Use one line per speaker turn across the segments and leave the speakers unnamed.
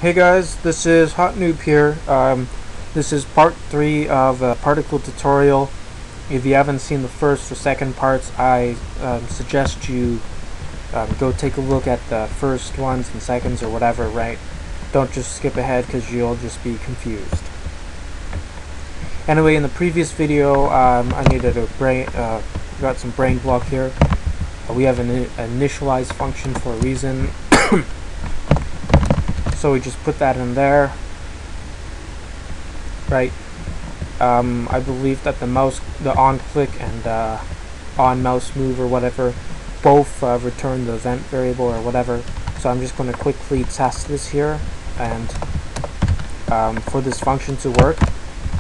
Hey guys, this is HotNoob here. This is part 3 of a particle tutorial. If you haven't seen the first or second parts, I suggest you go take a look at the first ones and seconds or whatever, right? Don't just skip ahead because you'll just be confused. Anyway, in the previous video, I needed a got some brain block here. We have an initialize function for a reason. So we just put that in there, right? I believe that the on click and on mouse move or whatever, both return the event variable or whatever. So I'm just going to quickly test this here, and for this function to work,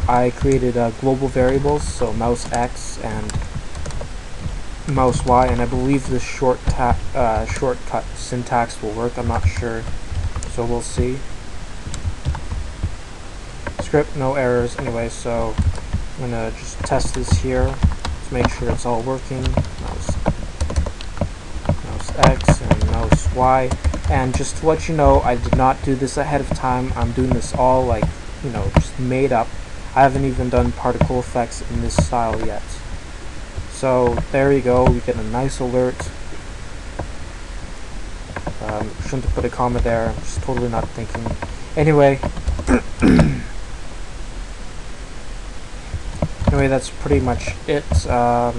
I created global variables, so mouse X and mouse Y, and I believe the shortcut syntax will work. I'm not sure. So we'll see. Script, no errors. Anyway, so I'm gonna just test this here to make sure it's all working. Mouse X and mouse Y. And just to let you know, I did not do this ahead of time. I'm doing this all like, just made up. I haven't even done particle effects in this style yet. So there you go. We get a nice alert. Shouldn't have put a comma there. I'm just totally not thinking. Anyway, that's pretty much it. Now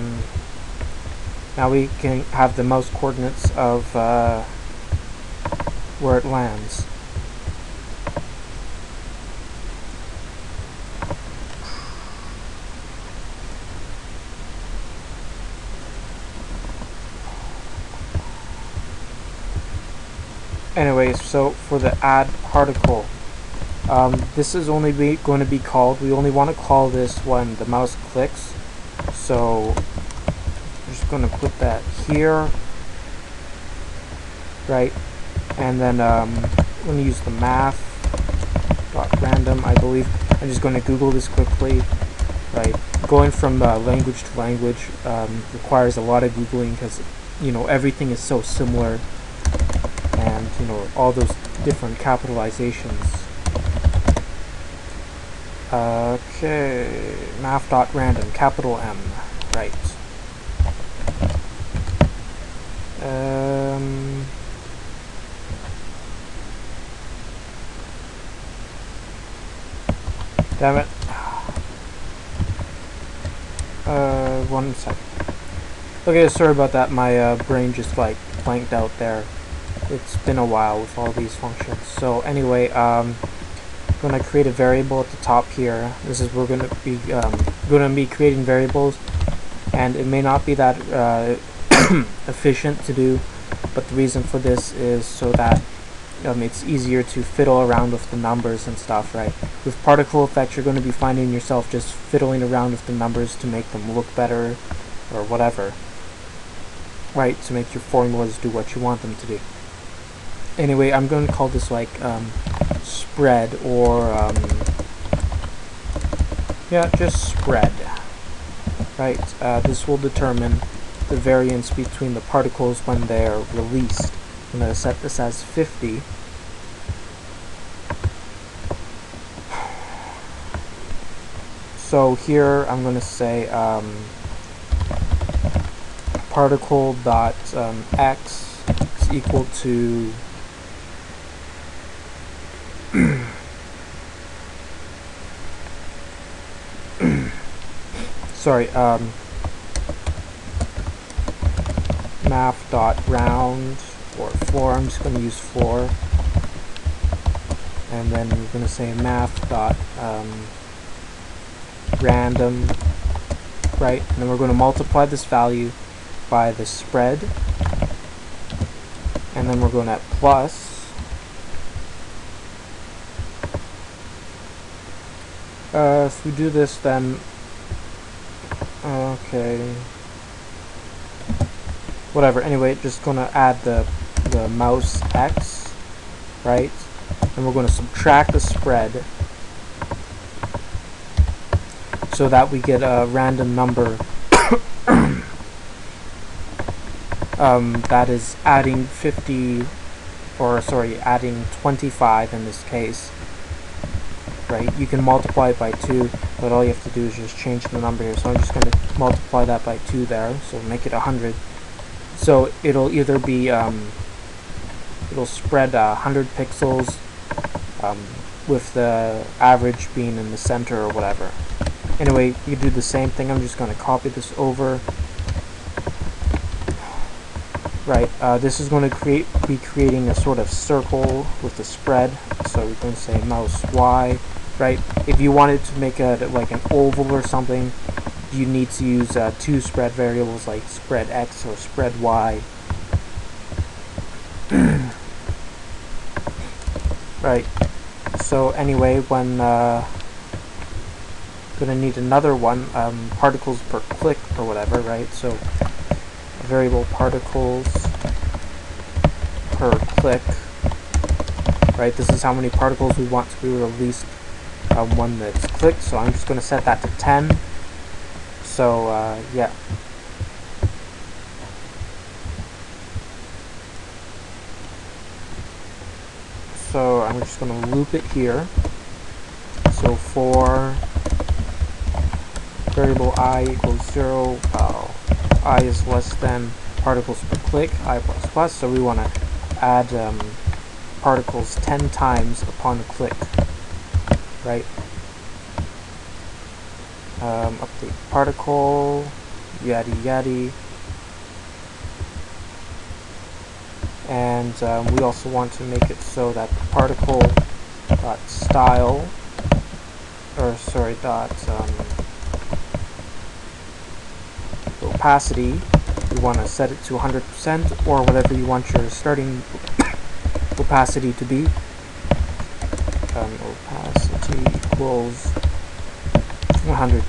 we can have the mouse coordinates of where it lands. Anyways, so for the add particle, this is only going to be called, we only want to call this when the mouse clicks. So I'm just going to put that here, right? And then I'm going to use the math.random, I believe. I'm just going to Google this quickly, right? Going from language to language requires a lot of Googling because, everything is so similar. And all those different capitalizations. Okay, math.random, capital M, right. Damn it. 1 second. Okay, sorry about that. My brain just blanked out there. It's been a while with all these functions. So anyway, I'm going to create a variable at the top here. This is we're going to be creating variables, and it may not be that efficient to do, but the reason for this is so that it's easier to fiddle around with the numbers and stuff, right? With particle effects, you're going to be finding yourself just fiddling around with the numbers to make them look better or whatever, right? To make your formulas do what you want them to do. Anyway, I'm going to call this spread, or yeah, just spread, right? This will determine the variance between the particles when they're released. I'm going to set this as 50. So here I'm going to say particle dot x is equal to sorry, math.round or floor. I'm just going to use floor, and then we're going to say math.random, right? And then we're going to multiply this value by the spread, and then we're going to plus. If we do this, then okay, whatever. Anyway, just gonna add the mouse X, right? And we're going to subtract the spread so that we get a random number that is adding 50 or sorry, adding 25 in this case, right? You can multiply it by 2, but all you have to do is just change the number here. So I'm just going to multiply that by 2 there, so make it 100. So it'll either be, it'll spread 100 pixels with the average being in the center or whatever. Anyway, you do the same thing. I'm just going to copy this over. Right, this is going to be creating a sort of circle with the spread. So we're going to say mouse Y. Right, if you wanted to make a like an oval or something, you need to use two spread variables like spread X or spread Y. Right. So anyway, when gonna need another one, particles per click or whatever, right? So a variable particles per click, right? This is how many particles we want to be released when it's clicked. So I'm just gonna set that to 10. So yeah. So I'm just going to loop it here. So for variable I equals 0, I is less than particles per click, I plus plus. So we want to add particles 10 times upon a click, right? Update particle, yaddy yaddy. And we also want to make it so that the particle dot style, or sorry, dot opacity, we want to set it to 100% or whatever you want your starting opacity to be. Opacity equals 100.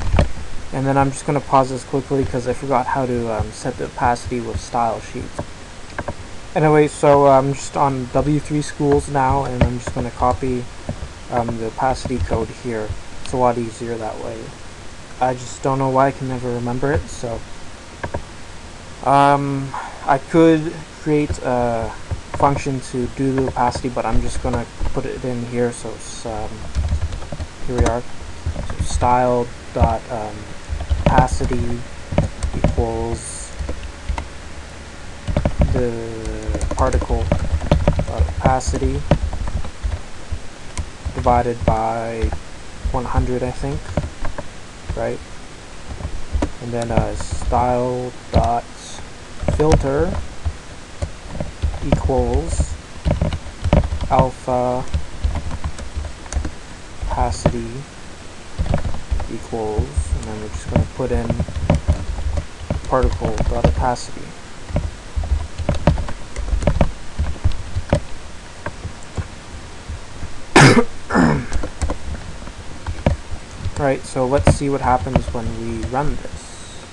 And then I'm just going to pause this quickly because I forgot how to set the opacity with style sheet. Anyway, so I'm just on W3 schools now, and I'm just going to copy the opacity code here. It's a lot easier that way. I just don't know why I can never remember it, so I could create a function to do the opacity, but I'm just going to put it in here. So it's, here we are. So style dot opacity equals the particle opacity divided by 100, I think, right? And then style dot filter equals alpha opacity equals, and then we're just going to put in particle dot opacity. Right, so let's see what happens when we run this.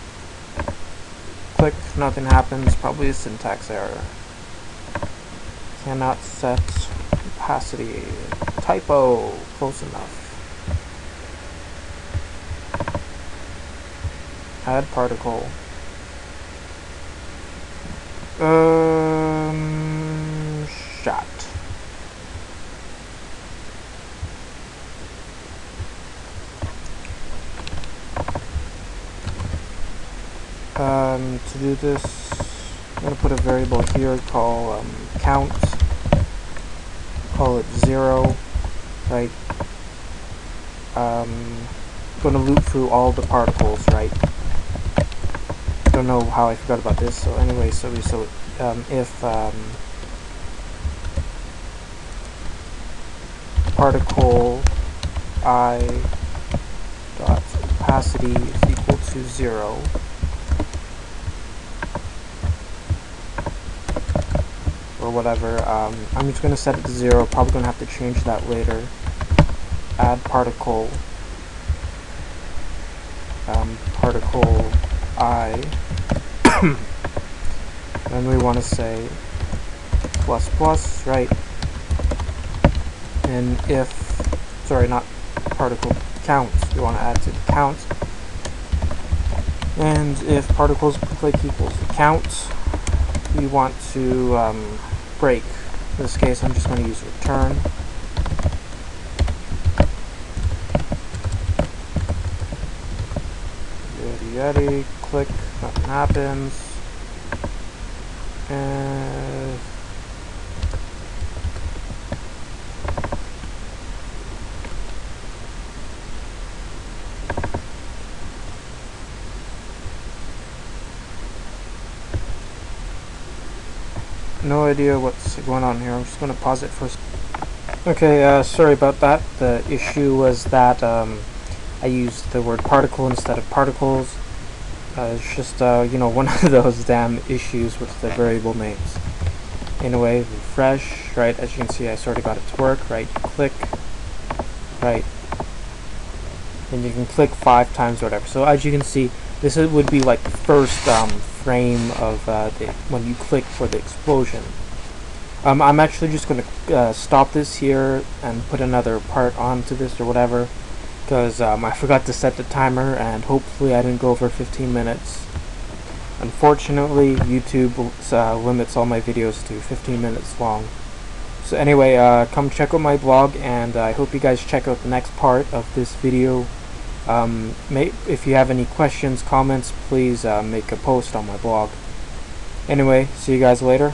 Click, nothing happens, probably a syntax error. Cannot set opacity. Typo, close enough. Add particle. Shot. To do this, I'm going to put a variable here called count. Call it 0, right? Going to loop through all the particles, right? Don't know how I forgot about this. So anyway, if particle I dot opacity is equal to 0, or whatever, I'm just going to set it to 0, probably going to have to change that later. Add particle, particle I, then we want to say plus plus, right? And if, sorry, not particle counts, we want to add to the count. And if particles per click equals the count, we want to break In this case, I'm just going to use return. Yeti, click, nothing happens. And no idea what's going on here. I'm just going to pause it for a second. Okay, sorry about that. The issue was that I used the word particle instead of particles. It's just, you know, one of those damn issues with the variable names. Anyway, refresh, right, as you can see I sort of got it to work, right, click, right, and you can click 5 times or whatever. So as you can see, this would be like the first frame of when you click for the explosion. I'm actually just going to stop this here and put another part onto this or whatever, because I forgot to set the timer, and hopefully I didn't go over 15 minutes. Unfortunately, YouTube limits all my videos to 15 minutes long. So anyway, come check out my blog, and I hope you guys check out the next part of this video. If you have any questions, comments, please make a post on my blog. Anyway, see you guys later.